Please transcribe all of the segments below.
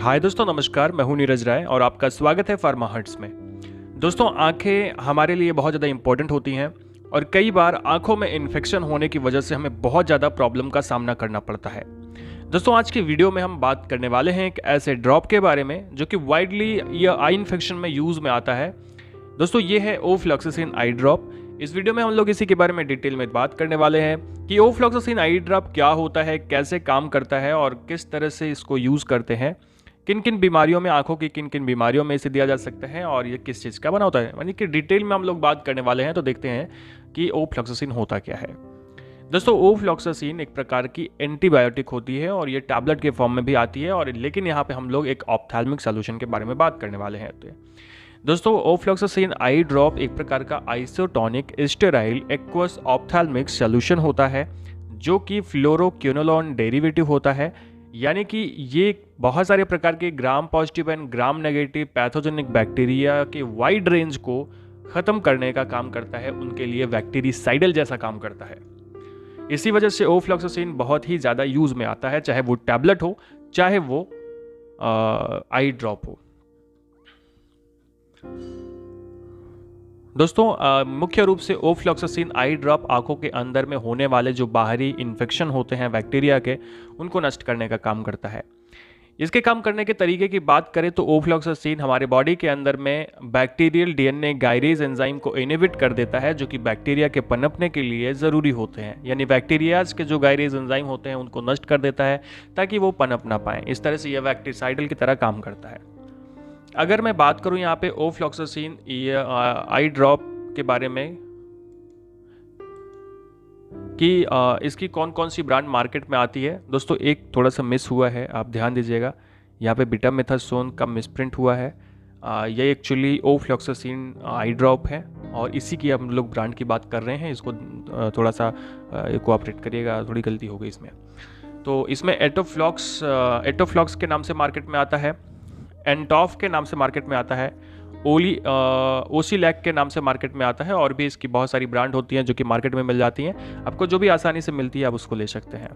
हाय दोस्तों, नमस्कार। मैं हूं नीरज राय और आपका स्वागत है फार्मा हर्ट्स में। दोस्तों, आंखें हमारे लिए बहुत ज़्यादा इंपॉर्टेंट होती हैं और कई बार आंखों में इन्फेक्शन होने की वजह से हमें बहुत ज़्यादा प्रॉब्लम का सामना करना पड़ता है। दोस्तों, आज की वीडियो में हम बात करने वाले हैं एक ऐसे ड्रॉप के बारे में जो कि वाइडली या आई इन्फेक्शन में यूज़ में आता है। दोस्तों, ये है ओफ्लॉक्सासिन आई ड्रॉप। इस वीडियो में हम लोग इसी के बारे में डिटेल में बात करने वाले हैं कि ओफ्लॉक्सासिन आई ड्रॉप क्या होता है, कैसे काम करता है और किस तरह से इसको यूज़ करते हैं, किन किन बीमारियों में, आंखों की किन किन बीमारियों में इसे दिया जा सकता है और ये किस चीज़ का बना होता है। यानी कि डिटेल में हम लोग बात करने वाले हैं। तो देखते हैं कि ओफ्लॉक्सासिन होता क्या है। दोस्तों, ओफ्लॉक्सासिन एक प्रकार की एंटीबायोटिक होती है और ये टैबलेट के फॉर्म में भी आती है, और लेकिन यहाँ पे हम लोग एक ऑप्थेल्मिक सॉल्यूशन के बारे में बात करने वाले हैं। तो दोस्तों, ओफ्लॉक्सासिन आई ड्रॉप एक प्रकार का isotonic sterile aqueous ophthalmic solution होता है जो कि फ्लोरोक्विनोलोन डेरिवेटिव होता है। यानी कि ये बहुत सारे प्रकार के gram positive and gram negative pathogenic bacteria के वाइड रेंज को ख़त्म करने का काम करता है, उनके लिए बैक्टीरिसाइडल जैसा काम करता है। इसी वजह से ओफ्लॉक्सासिन बहुत ही ज़्यादा यूज़ में आता है, चाहे वो टैबलेट हो चाहे वो आई ड्रॉप हो। दोस्तों, मुख्य रूप से ओफ्लॉक्सासिन आई ड्रॉप आंखों के अंदर में होने वाले जो बाहरी इन्फेक्शन होते हैं बैक्टीरिया के, उनको नष्ट करने का काम करता है। इसके काम करने के तरीके की बात करें तो ओफ्लॉक्सासिन हमारे बॉडी के अंदर में बैक्टीरियल डीएनए गायरेज एंजाइम को इनहिबिट कर देता है, जो कि बैक्टीरिया के पनपने के लिए ज़रूरी होते हैं। यानी बैक्टीरियाज के जो गायरेज एंजाइम होते हैं उनको नष्ट कर देता है ताकि वो पनप ना पाएँ। इस तरह से यह बैक्टीरिसाइडल की तरह काम करता है। अगर मैं बात करूं यहाँ पे ओफ्लॉक्सासिन आई ड्रॉप के बारे में कि इसकी कौन कौन सी ब्रांड मार्केट में आती है, दोस्तों एक थोड़ा सा मिस हुआ है, आप ध्यान दीजिएगा। यहाँ पे बीटामेथासोन का मिसप्रिंट हुआ है। ये एक्चुअली ओफ्लॉक्सासिन आई ड्रॉप है और इसी की हम लोग ब्रांड की बात कर रहे हैं। इसको थोड़ा सा कोऑपरेट करिएगा, थोड़ी गलती हो गई इसमें। तो इसमें एटोफ्लॉक्स के नाम से मार्केट में आता है, एंटॉफ के नाम से मार्केट में आता है, ओसीलैक के नाम से मार्केट में आता है, और भी इसकी बहुत सारी ब्रांड होती हैं जो कि मार्केट में मिल जाती हैं। आपको जो भी आसानी से मिलती है आप उसको ले सकते हैं।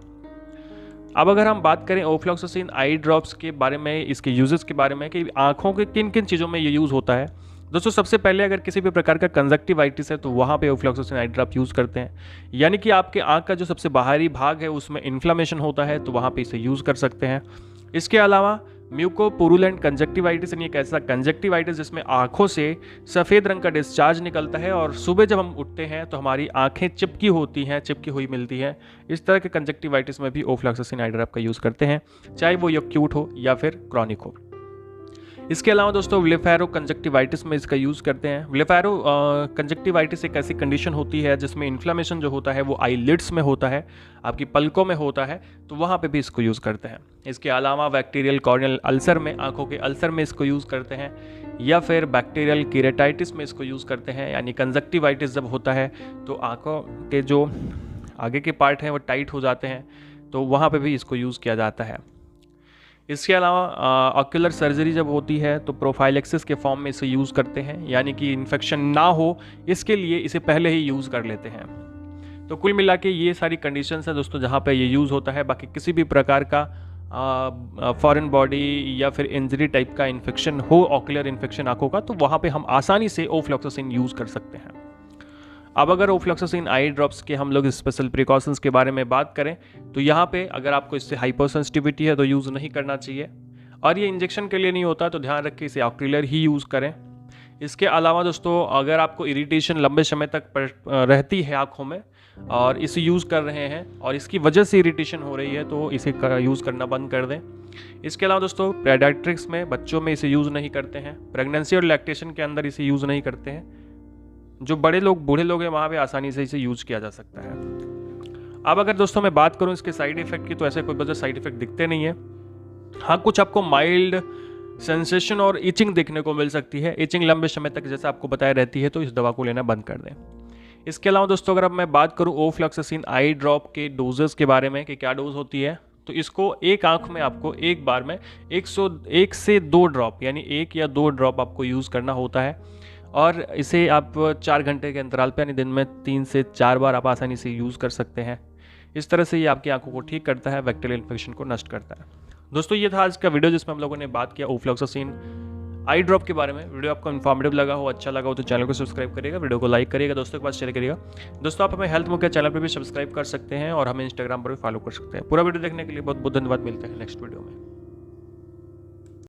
अब अगर हम बात करें ओफ्लॉक्सासिन आई ड्रॉप्स के बारे में, इसके यूजेस के बारे में कि आंखों के किन किन चीज़ों में ये यूज़ होता है। दोस्तों, सबसे पहले अगर किसी भी प्रकार का कंजक्टिवाइटिस है तो वहाँ पे ओफ्लॉक्सासिन आई ड्रॉप यूज़ करते हैं। यानी कि आपके आंख का जो सबसे बाहरी भाग है उसमें इन्फ्लामेशन होता है तो वहाँ पे इसे यूज़ कर सकते हैं। इसके अलावा म्यूकोपुरुलेंट कंजक्टिवाइटिस, यानी एक ऐसा कंजक्टिवाइटिस जिसमें आंखों से सफ़ेद रंग का डिस्चार्ज निकलता है और सुबह जब हम उठते हैं तो हमारी आंखें चिपकी होती हैं, चिपकी हुई मिलती हैं। इस तरह के कंजक्टिवाइटिस में भी ओफ्लॉक्सासिन आई ड्रॉप का यूज़ करते हैं, चाहे वो एक्यूट हो या फिर क्रॉनिक हो। इसके अलावा दोस्तों, ब्लेफेरो कंजक्टिवाइटिस में इसका यूज़ करते हैं। ब्लेफेरो कंजक्टिवाइटिस एक ऐसी कंडीशन होती है जिसमें इन्फ्लामेशन जो होता है वो आईलिड्स में होता है, आपकी पलकों में होता है, तो वहाँ पे भी इसको यूज़ करते हैं। इसके अलावा बैक्टीरियल कॉर्नियल अल्सर में, आंखों के अल्सर में इसको यूज़ करते हैं, या फिर बैक्टीरियल कीरेटाइटिस में इसको यूज़ करते हैं। यानी कंजक्टिवाइटिस जब होता है तो आंखों के जो आगे के पार्ट हैं वो टाइट हो जाते हैं, तो वहाँ पर भी इसको यूज़ किया जाता है। इसके अलावा ऑक्यूलर सर्जरी जब होती है तो प्रोफाइलेक्सिस के फॉर्म में इसे यूज़ करते हैं, यानी कि इन्फेक्शन ना हो इसके लिए इसे पहले ही यूज़ कर लेते हैं। तो कुल मिला के ये सारी कंडीशंस हैं दोस्तों जहाँ पे ये यूज़ होता है। बाकी किसी भी प्रकार का फॉरेन बॉडी या फिर इंजरी टाइप का इन्फेक्शन हो, ऑक्यूलर इन्फेक्शन आंखों का, तो वहाँ पे हम आसानी से ओफ्लॉक्सासिन यूज़ कर सकते हैं। अब अगर ओफ्लॉक्सासिन आई ड्रॉप्स के हम लोग स्पेशल प्रिकॉशंस के बारे में बात करें तो यहाँ पे अगर आपको इससे हाइपर सेंसिटिविटी है तो यूज़ नहीं करना चाहिए, और ये इंजेक्शन के लिए नहीं होता तो ध्यान रखें इसे ऑक्यूलर ही यूज़ करें। इसके अलावा दोस्तों, अगर आपको इरिटेशन लंबे समय तक रहती है आँखों में और इसे यूज़ कर रहे हैं और इसकी वजह से इरिटेशन हो रही है तो इसे यूज़ करना बंद कर दें। इसके अलावा दोस्तों, पेडियाट्रिक्स में, बच्चों में इसे यूज़ नहीं करते हैं। प्रेगनेंसी और लैक्टेशन के अंदर इसे यूज़ नहीं करते हैं। जो बूढ़े लोग हैं वहाँ पे आसानी से इसे यूज़ किया जा सकता है। अब अगर दोस्तों मैं बात करूँ इसके साइड इफेक्ट की, तो ऐसे कोई बड़े साइड इफेक्ट दिखते नहीं है। हाँ, कुछ आपको माइल्ड सेंसेशन और इचिंग देखने को मिल सकती है। इचिंग लंबे समय तक जैसे आपको बताया रहती है, तो इस दवा को लेना बंद कर दें। इसके अलावा दोस्तों, अगर अब मैं बात करूँ ओफ्लॉक्सासिन आई ड्रॉप के डोजेस के बारे में कि क्या डोज होती है, तो इसको एक आंख में आपको एक बार में 101 से 2 ड्रॉप, यानी 1 या 2 ड्रॉप आपको यूज़ करना होता है, और इसे आप 4 घंटे के अंतराल पे, यानी दिन में 3 से 4 बार आप आसानी से यूज़ कर सकते हैं। इस तरह से ये आपकी आंखों को ठीक करता है, बैक्टीरियल इन्फेक्शन को नष्ट करता है। दोस्तों ये था आज का वीडियो जिसमें हम लोगों ने बात किया ओफ्लॉक्सासिन आई ड्रॉप के बारे में। वीडियो आपको इन्फॉर्मेटिव लगा हो, अच्छा लगा हो तो चैनल को सब्सक्राइब करिएगा, वीडियो को लाइक करिएगा, दोस्तों के पास शेयर करिएगा। दोस्तों आप हमें हेल्थ मुख्य चैनल पर भी सब्सक्राइब कर सकते हैं और हमें इंस्टाग्राम पर भी फॉलो कर सकते हैं। पूरा वीडियो देखने के लिए बहुत बहुत धन्यवाद। मिलते हैं नेक्स्ट वीडियो में।